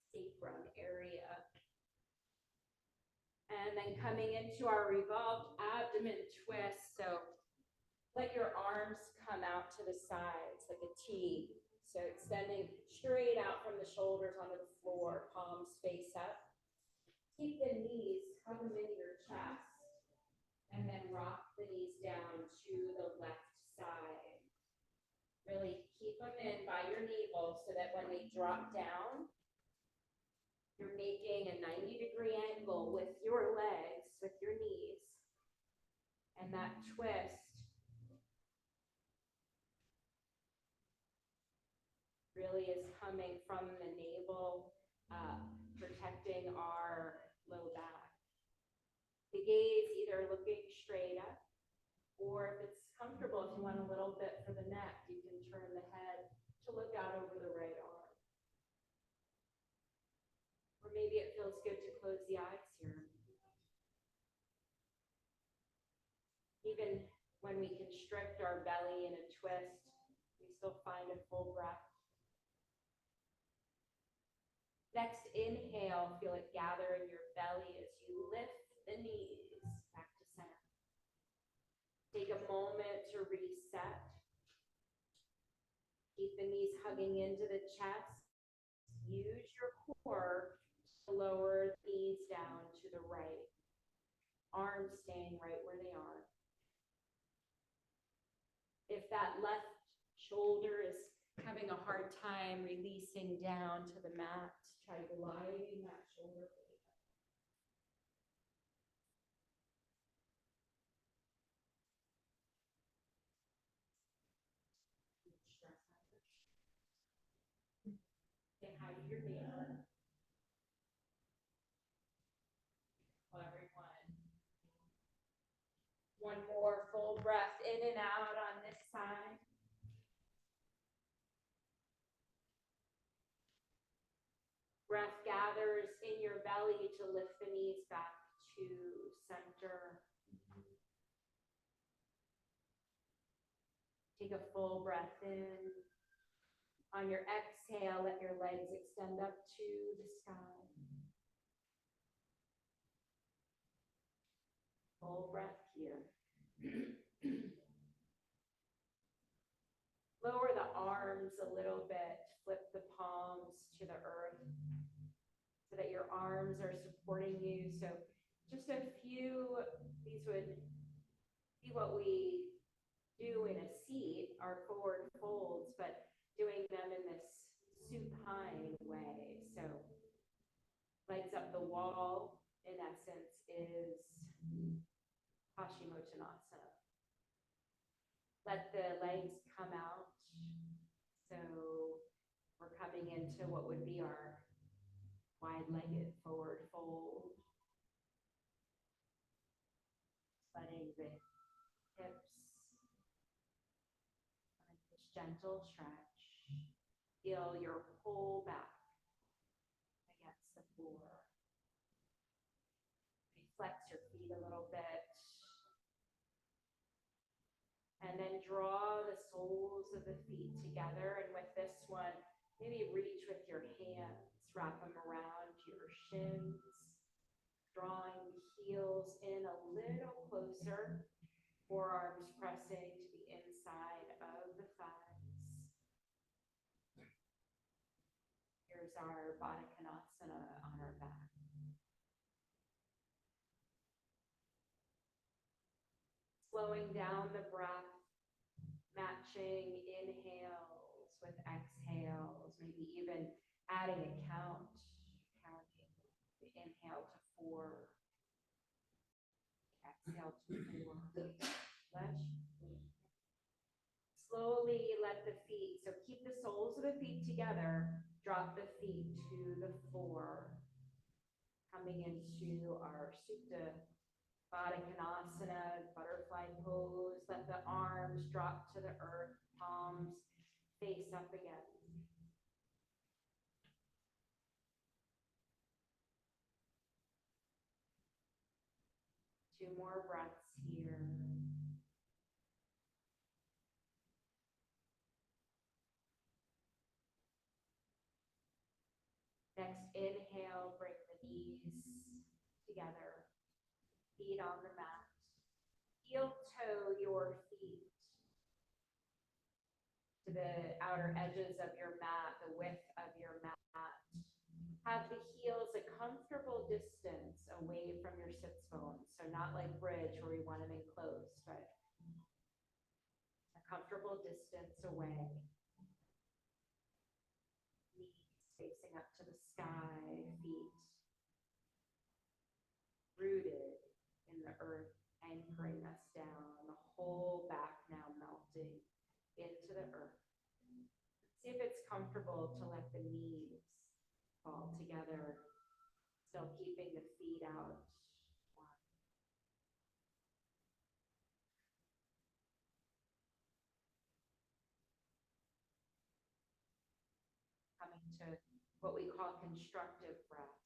sacrum area. And then coming into our revolved abdomen twist. So let your arms come out to the sides like a T. So extending straight out from the shoulders onto the floor, palms face up. Keep the knees, hug them into your chest. And then rock the knees down to the left side. Really keep them in by your navel so that when they drop down, you're making a 90-degree angle with your legs, with your knees. And that twist really is coming from the navel up, protecting our low back. The gaze either looking straight up, or if it's comfortable, if you want a little bit for the neck, you can turn the head to look out over the right arm. Or maybe it feels good to close the eyes here. Even when we constrict our belly in a twist, we still find a full breath. Next inhale, feel it gather in your belly as you lift the knees back to center. Take a moment to reset. Keep the knees hugging into the chest. Use your core to lower the knees down to the right. Arms staying right where they are. If that left shoulder is having a hard time releasing down to the mat, try gliding that shoulder blade up. Say hi to your neighbor. Well, everyone. One more full breath in and out on this side. Breath gathers in your belly to lift the knees back to center. Take a full breath in. On your exhale, let your legs extend up to the sky. Full breath here. Lower the arms a little bit. Flip the palms to the earth so that your arms are supporting you. So just a few, these would be what we do in a seat, our forward folds, but doing them in this supine way. So legs up the wall, in essence, is Paschimottanasana. Let the legs come out. So we're coming into what would be our wide-legged forward fold. Letting the hips, and this gentle stretch. Feel your whole back against the floor. Flex your feet a little bit. And then draw the soles of the feet together. And with this one, maybe reach with your hands, wrap them around your shins, drawing the heels in a little closer, forearms pressing to the inside of the thighs. Here's our Baddha Konasana on our back. Slowing down the breath, matching inhales with exhales, maybe even adding a count, counting the inhale to 4, exhale to 4. Slowly let the feet, so keep the soles of the feet together, drop the feet to the floor. Coming into our Supta Baddha Konasana, butterfly pose. Let the arms drop to the earth, palms face up again. Two more breaths here. Next, inhale, bring the knees together, feet on the mat. Heel toe your feet to the outer edges of your mat, the width of your mat. Have the heels a comfortable distance away from your sits bones. So not like bridge where we want them enclosed, but a comfortable distance away. Knees facing up to the sky, feet rooted in the earth, anchoring us down. The whole back now melting into the earth. See if it's comfortable to let the knees fall together, still keeping the feet out. One. Coming to what we call constructive rest,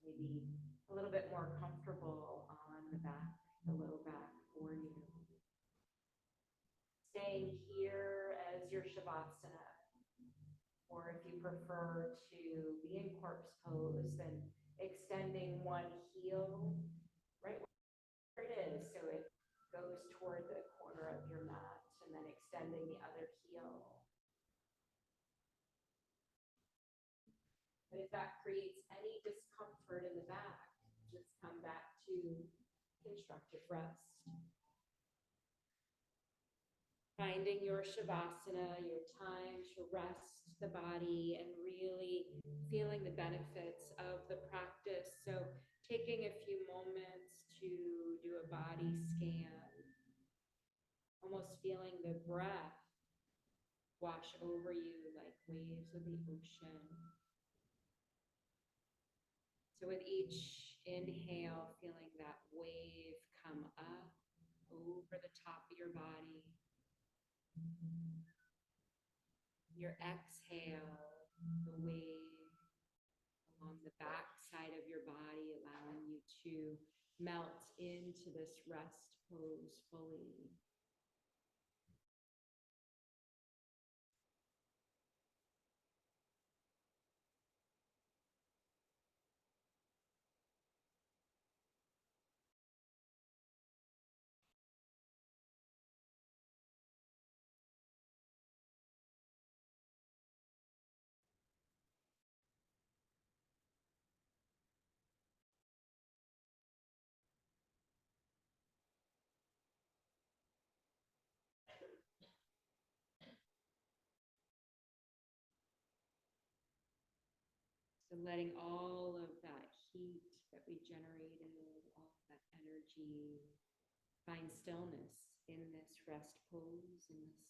maybe a little bit more comfortable on the back, the low back for you. Staying here as your Shavasana, or if you prefer to be in corpse pose, then extending one heel right where it is, so it goes toward the corner of your mat, and then extending the other heel. But if that creates any discomfort in the back, just come back to constructive rest. Finding your Shavasana, your time to rest the body and really feeling the benefits of the practice. So taking a few moments to do a body scan, almost feeling the breath wash over you like waves of the ocean. So with each inhale, feeling that wave come up over the top of your body. Your exhale, the wave along the back side of your body, allowing you to melt into this rest pose fully. So letting all of that heat that we generated, all of that energy, find stillness in this rest pose, in this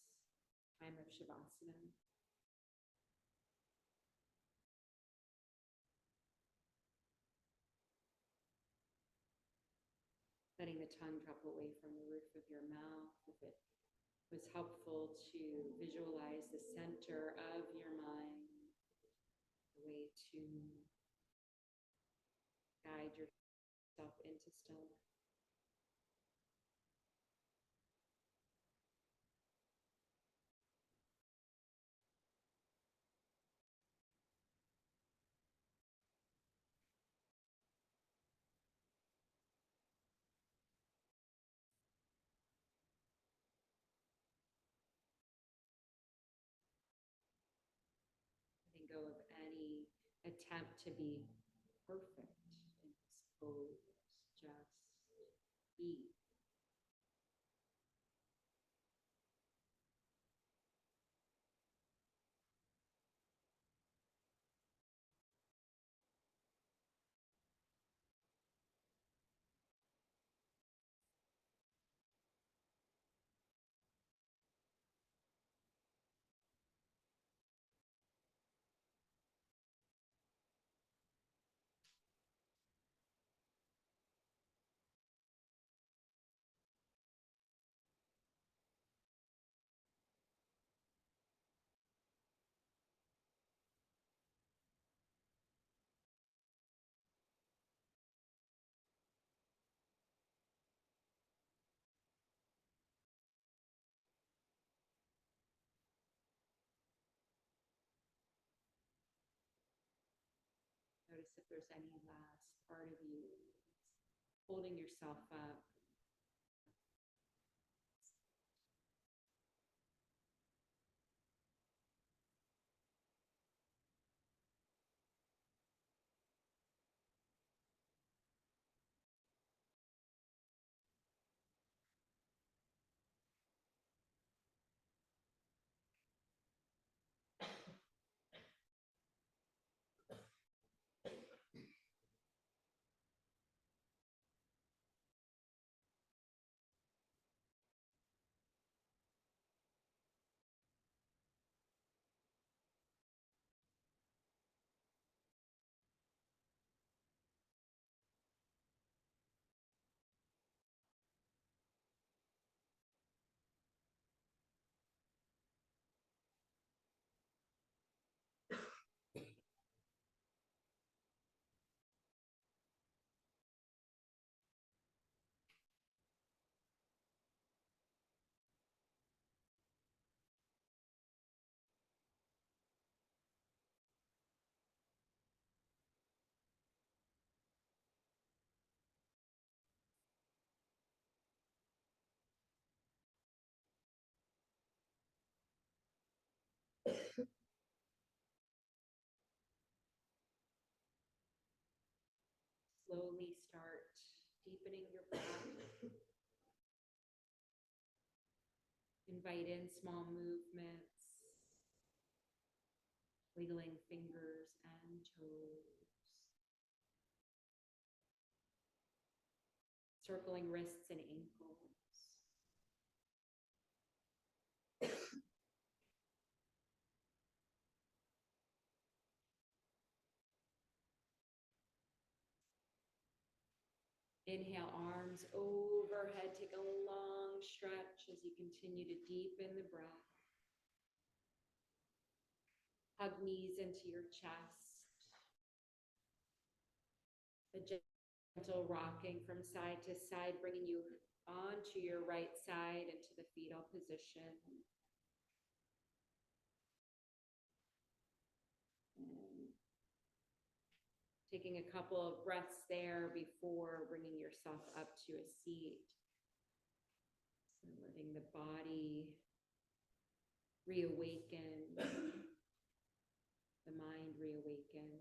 time of Shavasana. Letting the tongue drop away from the roof of your mouth. If it was helpful to visualize the center of your mind, a way to guide yourself into stillness. Letting go of any attempt to be perfect in this pose. Just be. notice if there's any last part of you holding yourself up. Slowly start deepening your breath. Invite in small movements, wiggling fingers and toes, circling wrists and ankles. Inhale, arms overhead. Take a long stretch as you continue to deepen the breath. Hug knees into your chest. A gentle rocking from side to side, bringing you onto your right side into the fetal position. And taking a couple of breaths there before bringing yourself up to a seat. So letting the body reawaken, the mind reawaken.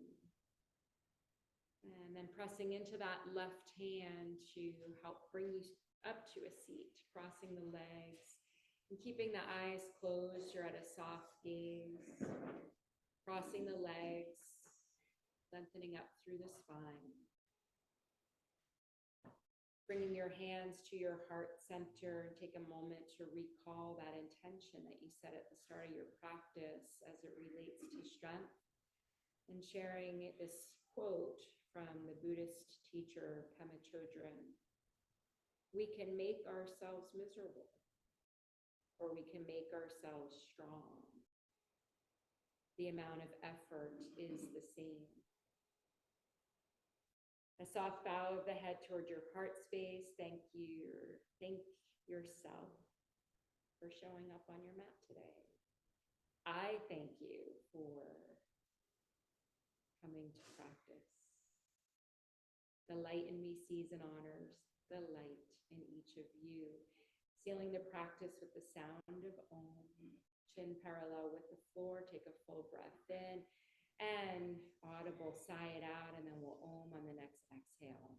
And then pressing into that left hand to help bring you up to a seat, crossing the legs and keeping the eyes closed. You're at a soft gaze, crossing the legs, lengthening up through the spine. Bringing your hands to your heart center and take a moment to recall that intention that you set at the start of your practice as it relates to strength, and sharing this quote from the Buddhist teacher Pema Chodron. We can make ourselves miserable, or we can make ourselves strong. The amount of effort is the same. A soft bow of the head toward your heart space. Thank yourself for showing up on your mat today. I thank you for coming to practice. The light in me sees and honors the light in each of you. Sealing the practice with the sound of Om. Chin parallel with the floor. Take a full breath in. And audible, sigh it out, and then we'll Om on the next exhale.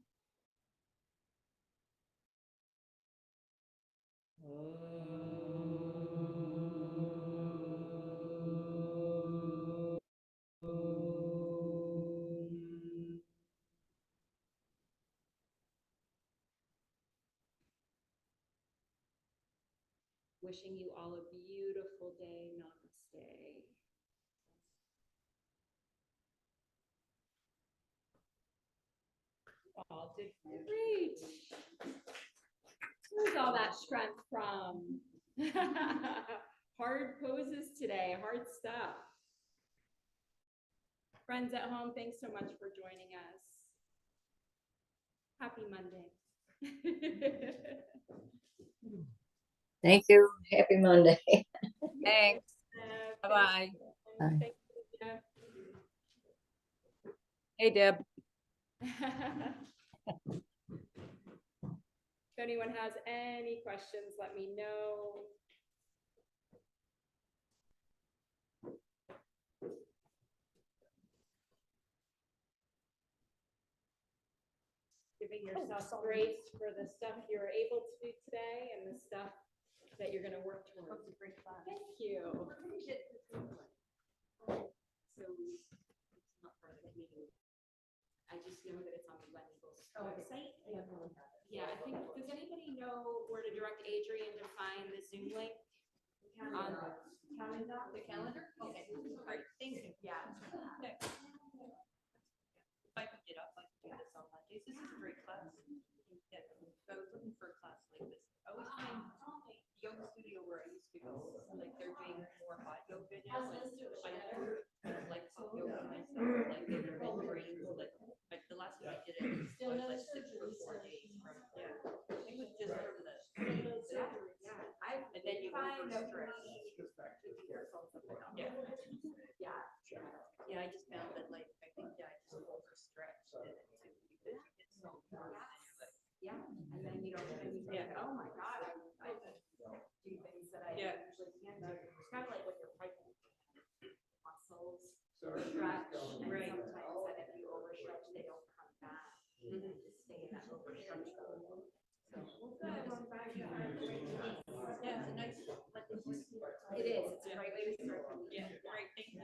Wishing you all a beautiful day. Namaste. All did great. Where's all that strength from? Hard poses today, hard stuff. Friends at home, thanks so much for joining us. Happy Monday. Thank you. Happy Monday. Thanks. Bye-bye. Bye. Thank you. Hey, Hey, Deb. If anyone has any questions, let me know. Giving yourself grace for the stuff you're able to do today and the stuff that you're gonna work towards. Thank you. So it's not part of the meeting. I just know that it's on the Glen Eagles website. Yeah, I think, does anybody know where to direct Adrian to find the Zoom link? On The calendar? Okay, all right, thank you. Yeah. If I could get up, I can do this on Mondays. This is a great class. Yeah, I was looking for a class like this. I was trying yoga studio where I used to go, like they're doing more hot yoga now. And I don't like hot yoga myself, like they're mentoring, like the last time I did it was like 6 or 4 days from, yeah. It was just for the. And then you overstretch. Yeah. Yeah, I just found that like, I think I just overstretched it too, because you get so tired and you're like, Yeah, and then you don't, and you think, Yeah. oh my God, I do things that I Yeah. usually can't do. It's kind of like when you're pregnant, muscles stretch, and Right. sometimes then if you overstretch, they don't come back. You just stay in that overstretch mode. So, well, good, I'm glad you found the right place. yeah, it's a nice, like, it's just. It is, it's a great way to start the week. Yeah, right, thank you.